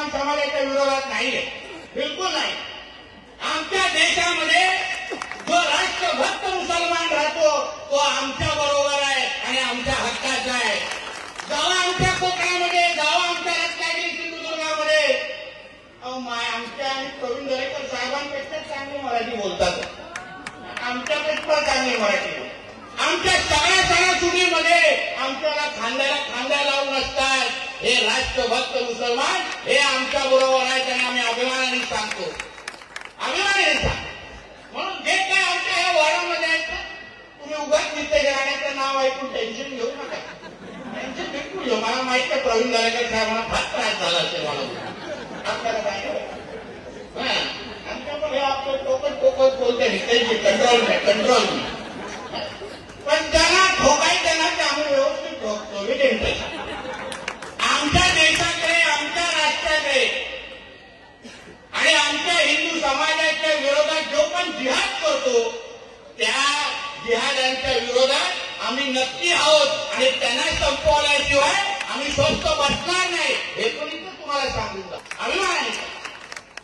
मुसलमान समाजाच्या विरोधात नाहीये, बिलकुल नाही. आमच्या देशामध्ये जो राष्ट्रभक्त मुसलमान राहतो तो आमच्या बरोबर आहे आणि आमच्या हक्काचा आहे. जावा आमच्या कोकणामध्ये, जावा आमच्या रत्नागिरी सिंधुदुर्गामध्ये, आमच्या आणि प्रवीण दरेकर साहेबांपेक्षा चांगली मराठी बोलतात, आमच्यापेक्षा चांगली मराठी. आमच्या सगळ्या सणासुदीमध्ये आमच्याला खांद्याला खांदा लावून असतात. हे राष्ट्रभक्त मुसलमान हे आमच्या बरोबर आहेत आणि आम्ही अभिमानाने सांगतो, अभिमानाने सांगतो. म्हणून जे काय आमच्या ह्या वाड्यामध्ये आहेत ना, तुम्ही उगाच नित्य गाण्याचं नाव ऐकून टेन्शन घेऊ नका. टेन्शन बिलकुल घेऊ. मला माहित आहे प्रवीण दरेकर साहेबांना फार त्रास झाला असेल मला. आपल्याला काय आमच्याकडे आपलं टोकत टोकत बोलते त्यांची कंट्रोल नाही, कंट्रोल नाही. पण त्यांना ठोकायचं ना ते आम्ही व्यवस्थित ठोकतो. आमच्या देशाकडे, आमच्या राष्ट्राकडे आणि आमच्या हिंदू समाजाच्या विरोधात जो पण जिहाद करतो त्या जिहादांच्या विरोधात आम्ही नक्की आहोत आणि त्यांना संपवल्याशिवाय आम्ही स्वस्त बसणार नाही. हे पण इथं तुम्हाला सांगून जा, अभिमानाने.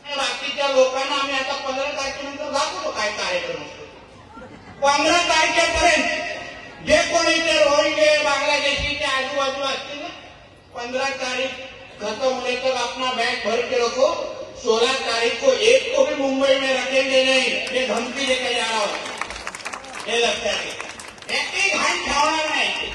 बाकीच्या लोकांना आम्ही आता 15 तारखेनंतर दाखवतो काय कार्यक्रम असतो. 15 तारखेपर्यंत जे कोणी ते रोहिंगे बांग्लादेशीच्या आजूबाजू असतील ना, 15 तारीख खत्म होने तक अपना बैग भर के रखो. 16 तारीख को एक को भी मुंबई में रखेंगे नहीं, ये धमकी देकर जा रहा हूं, हे लक्षात घ्या. एक घाण ठेवणार नाही.